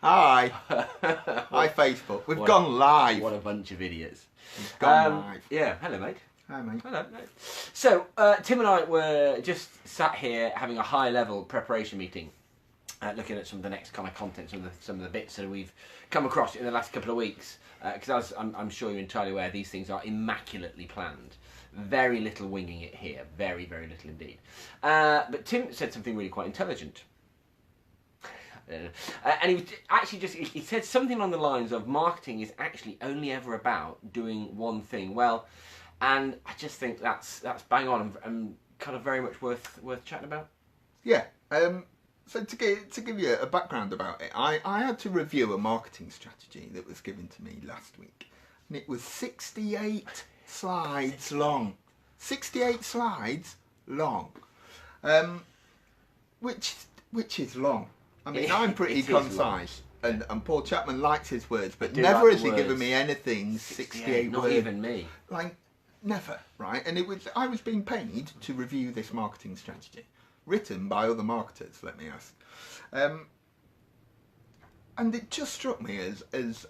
Hi. Hi, Facebook. We've gone live. What a bunch of idiots. We've gone live. Yeah, hello, mate. Hi, mate. Hello, mate. So, Tim and I were just sat here having a high-level preparation meeting, looking at some of the next kind of content, some of the bits that we've come across in the last couple of weeks. Because I'm sure you're entirely aware, these things are immaculately planned. Very little winging it here. Very, very little indeed. But Tim said something really quite intelligent. And he said something along the lines of marketing is actually only ever about doing one thing well, and I just think that's bang on and kind of very much worth chatting about. Yeah. So to give you a background about it, I had to review a marketing strategy that was given to me last week, and it was 68 slides long. 68 slides long, which is long. I mean, I'm pretty concise, and Paul Chapman likes his words, but never has he given me anything 68 words. Not even me. Like, never, right? And I was being paid to review this marketing strategy, written by other marketers, let me ask. And it just struck me as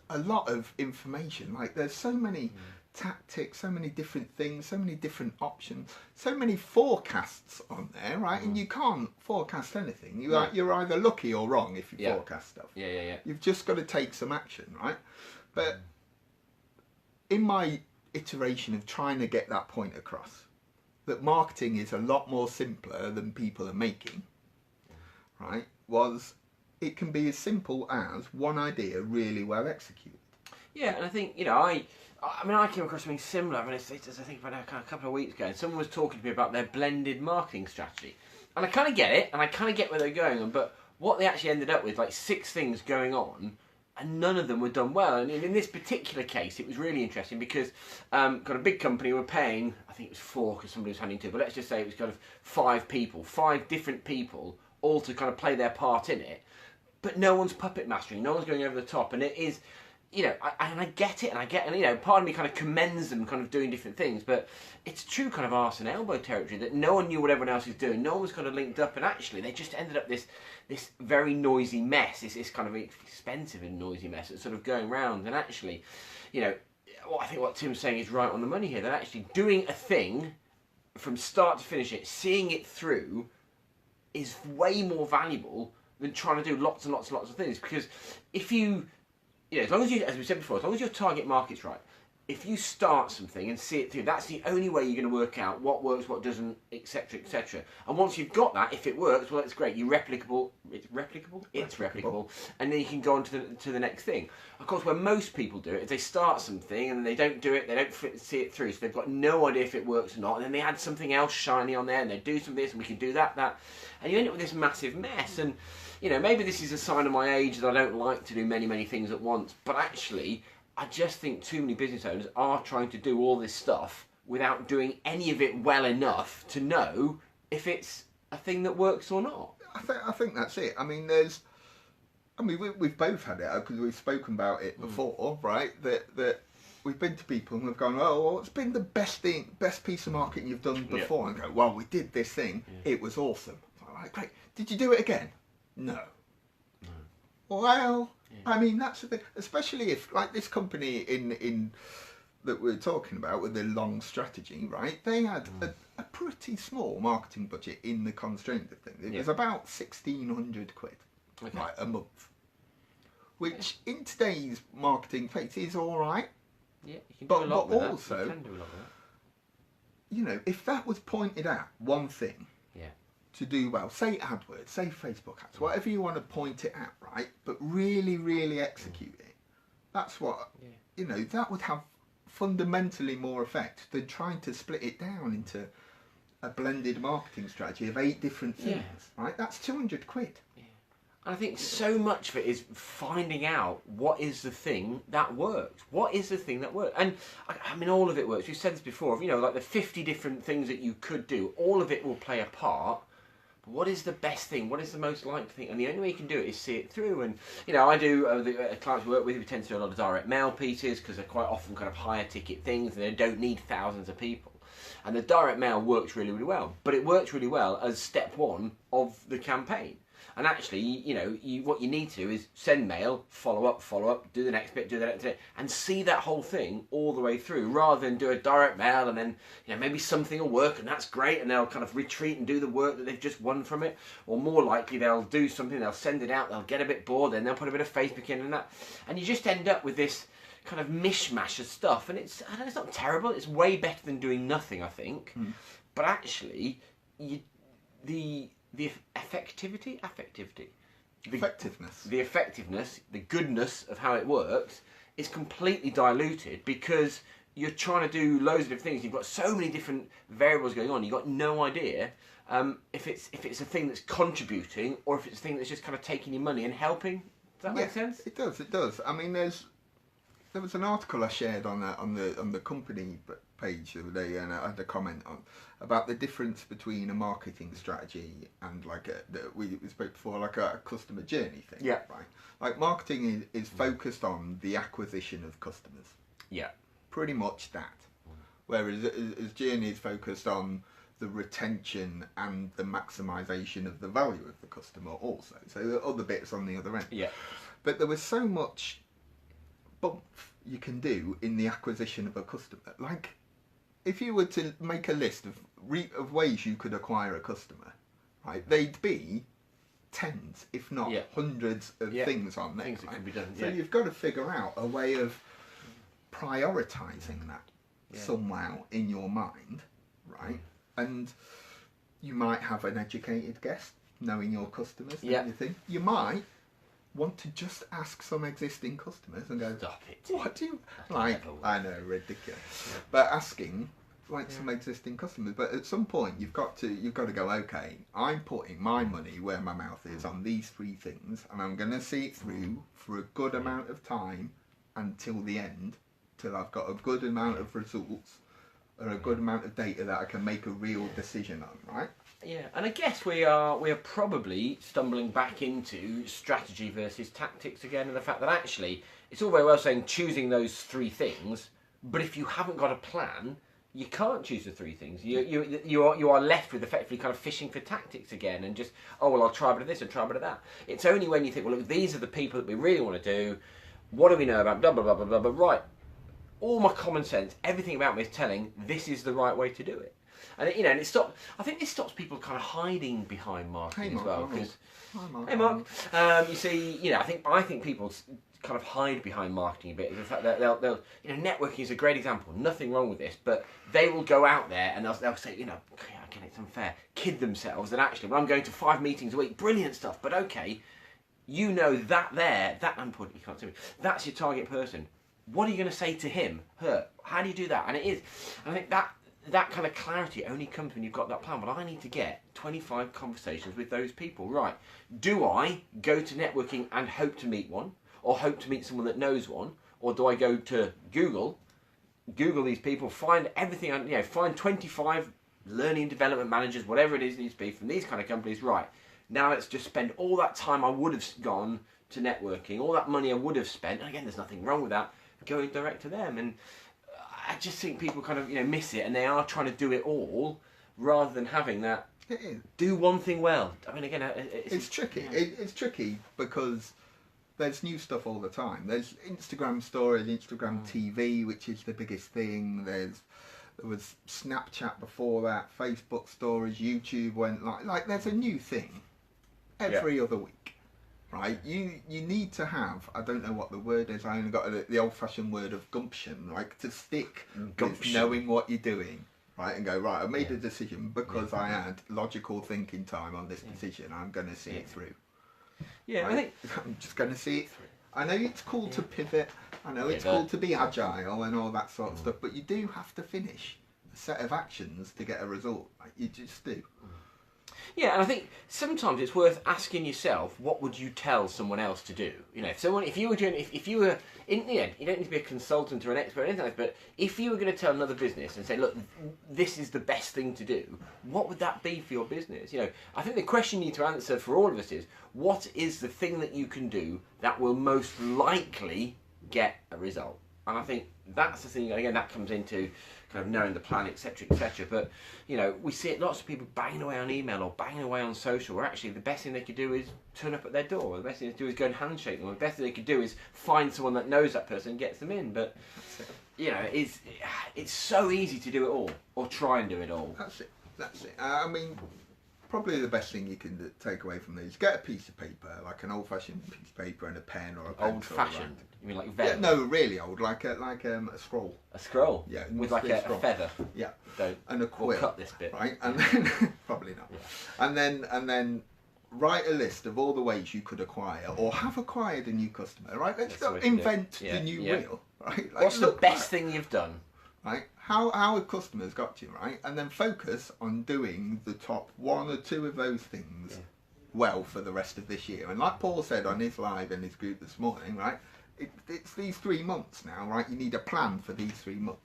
a lot of information. Like, there's so many tactics, so many different things, so many different options, so many forecasts on there, right? And you can't forecast anything. You're either lucky or wrong if you forecast stuff. Yeah. You've just got to take some action, right? But in my iteration of trying to get that point across, that marketing is a lot more simpler than people are making, right? It can be as simple as one idea really well executed. Yeah, and I think, I came across something similar, I think about a couple of weeks ago, and someone was talking to me about their blended marketing strategy. And I kind of get it, and I kind of get where they're going on, but what they actually ended up with, like 6 things going on, and none of them were done well. And in this particular case, it was really interesting because got a big company, were paying, I think it was 4 because somebody was handing 2, but let's just say it was kind of 5 people, 5 different people, all to kind of play their part in it. But no one's puppet mastering, no one's going over the top, and it is... I get it, and part of me kind of commends them kind of doing different things, but it's true kind of arse and elbow territory that no one knew what everyone else was doing, no one was kind of linked up, and actually they just ended up this very noisy mess, this kind of expensive and noisy mess that's sort of going round, and actually, I think what Tim's saying is right on the money here, that actually doing a thing from start to finish it, seeing it through, is way more valuable than trying to do lots and lots and lots of things, because if you... as long as you, as we said before, as long as your target market's right, if you start something and see it through, that's the only way you're going to work out what works, what doesn't, etc., etc. And once you've got that, if it works, well, it's great. You're replicable. It's replicable. It's replicable, and then you can go on to the next thing. Of course, where most people do it is they start something and they don't do it. They don't see it through, so they've got no idea if it works or not. And then they add something else shiny on there, and they do some of this, and we can do that, and you end up with this massive mess. And maybe this is a sign of my age that I don't like to do many, many things at once. But actually, I just think too many business owners are trying to do all this stuff without doing any of it well enough to know if it's a thing that works or not. I think that's it. I mean, we've both had it because we've spoken about it before, right? That we've been to people and we've gone, what's been the best piece of marketing you've done before? And go, well, we did this thing. It was awesome. All right, great. Did you do it again? No. Well, I mean, that's the thing. Especially if, like this company in that we're talking about with the long strategy, right? They had a pretty small marketing budget in the constraint of things. It was about 1,600 quid, right, a month. Which in today's marketing phase is all right. Yeah, you can do a lot with also, that. You can do a lot with that. If that was pointed at one thing. To do well, say AdWords, say Facebook ads, whatever you want to point it at, right? But really, really execute it. That's what, that would have fundamentally more effect than trying to split it down into a blended marketing strategy of 8 different things, right? That's 200 quid. Yeah. And I think so much of it is finding out what is the thing that works. What is the thing that works? And I mean, all of it works. We've said this before, like the 50 different things that you could do, all of it will play a part. What is the best thing? What is the most likely thing? And the only way you can do it is see it through. And, I do, the clients we work with, we tend to do a lot of direct mail pieces because they're quite often kind of higher ticket things and they don't need thousands of people. And the direct mail works really, really well. But it works really well as step 1 of the campaign. And actually, you know, what you need to do is send mail, follow up, do the next bit, do the next bit, and see that whole thing all the way through, rather than do a direct mail and then, you know, maybe something will work and that's great, and they'll kind of retreat and do the work that they've just won from it. Or more likely, they'll do something, they'll send it out, they'll get a bit bored, then they'll put a bit of Facebook in and that, and you just end up with this kind of mishmash of stuff. And it's not terrible. It's way better than doing nothing, I think. But actually, the effectiveness, the goodness of how it works is completely diluted, because you're trying to do loads of different things. You've got so many different variables going on. You've got no idea if it's a thing that's contributing, or if it's a thing that's just kind of taking your money and helping. Does that make sense? It does. It does. I mean, there was an article I shared on the company page the other day, and I had a comment on about the difference between a marketing strategy and like we spoke before, like a customer journey thing. Yeah. Right. Like marketing is focused on the acquisition of customers. Yeah. Pretty much that. Whereas as journey is focused on the retention and the maximisation of the value of the customer also. So there are other bits on the other end. Yeah. But there was so much bump you can do in the acquisition of a customer. Like, if you were to make a list of ways you could acquire a customer, right, they'd be tens, if not hundreds of things on there. Things that can be done. So you've got to figure out a way of prioritising that somehow in your mind, right? And you might have an educated guess, knowing your customers and everything. You might want to just ask some existing customers and go, stop it. What do you like? I know, ridiculous. But asking like some existing customers. But at some point you've got to go, okay, I'm putting my money where my mouth is on these three things, and I'm gonna see it through for a good amount of time until the end, till I've got a good amount of results or a good amount of data that I can make a real decision on, right? Yeah, and I guess we are probably stumbling back into strategy versus tactics again, and the fact that actually it's all very well saying choosing those three things, but if you haven't got a plan, you can't choose the three things. You are left with effectively kind of fishing for tactics again, and just, oh well, I'll try a bit of this and try a bit of that. It's only when you think, well, look, these are the people that we really want to do. What do we know about blah blah blah blah blah? But right, all my common sense, everything about me is telling this is the right way to do it. And and it stops. I think this stops people kind of hiding behind marketing as well. Because, hey Mark, you see, I think people kind of hide behind marketing a bit. The fact that they'll networking is a great example. Nothing wrong with this, but they will go out there and they'll say, okay, again, it's unfair. Kid themselves that actually, when I'm going to 5 meetings a week, brilliant stuff. But okay, that unput, you can't see me. That's your target person. What are you going to say to him, her? How do you do that? And it is, and I think that kind of clarity only comes when you've got that plan. But I need to get 25 conversations with those people. Right. Do I go to networking and hope to meet one, or hope to meet someone that knows one? Or do I go to Google these people, find everything, find 25 learning and development managers, whatever it is needs to be from these kind of companies. Right. Now let's just spend all that time I would have gone to networking, all that money I would have spent, and again, there's nothing wrong with that, going direct to them. And I just think people kind of miss it, and they are trying to do it all rather than having that do one thing well. I mean, again, it's tricky. It's tricky because there's new stuff all the time. There's Instagram stories, Instagram TV, which is the biggest thing. There was Snapchat before that, Facebook stories, YouTube went like there's a new thing every other week. Right, you need to have, I don't know what the word is, I only got the old-fashioned word of gumption, like to stick with knowing what you're doing, right, and go, right, I made a decision because I had logical thinking time on this decision, I'm going to see it through. Yeah, right? I think I'm just going to see it through. I know it's cool to pivot, I know it's cool to be agile and all that sort of stuff, but you do have to finish a set of actions to get a result, like you just do. Yeah, and I think sometimes it's worth asking yourself, what would you tell someone else to do? You don't need to be a consultant or an expert or anything like that, but if you were going to tell another business and say, look, this is the best thing to do, what would that be for your business? I think the question you need to answer for all of us is, what is the thing that you can do that will most likely get a result? And I think that's the thing, again, that comes into kind of knowing the plan, etc., etc. But, you know, we see it, lots of people banging away on email or banging away on social, where actually the best thing they could do is turn up at their door. The best thing they could do is go and handshake them. Or the best thing they could do is find someone that knows that person and gets them in. But, you know, it's so easy to do it all, or try and do it all. That's it. I mean, probably the best thing you can take away from these, get a piece of paper, like an old-fashioned piece of paper and a pen or a pencil. Old-fashioned? You mean like vellum? vellum? Yeah, no, really old, like a scroll. A scroll? Yeah. With like a feather? Yeah. Don't. And a quill. We'll cut this bit. Right? And then, probably not. Yeah. And then write a list of all the ways you could acquire or have acquired a new customer, right? Let's not invent the new wheel, right? Like, what's the best thing you've done? Right? How have customers got you, right? And then focus on doing the top 1 or 2 of those things well for the rest of this year. And like Paul said on his live in his group this morning, right? It's these 3 months now, right? You need a plan for these 3 months.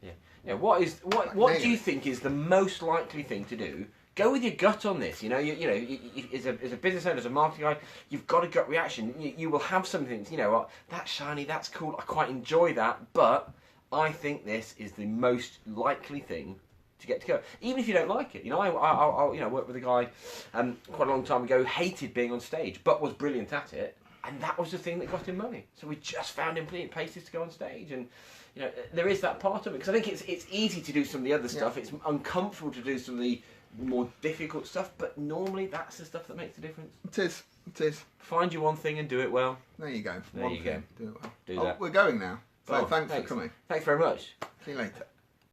Yeah. What do you think is the most likely thing to do? Go with your gut on this. You know, as a business owner, as a marketing guy, you've got a gut reaction. You will have something. You know what? That's shiny. That's cool. I quite enjoy that, but I think this is the most likely thing to get to go, even if you don't like it. You know, I worked with a guy quite a long time ago who hated being on stage, but was brilliant at it, and that was the thing that got him money. So we just found him places to go on stage, and you know, there is that part of it, because I think it's easy to do some of the other stuff. It's uncomfortable to do some of the more difficult stuff, but normally that's the stuff that makes the difference. It is. Find your one thing and do it well. There you go. There you go. Do it well. Do that. We're going now. So thanks for coming. Thanks very much. See you later.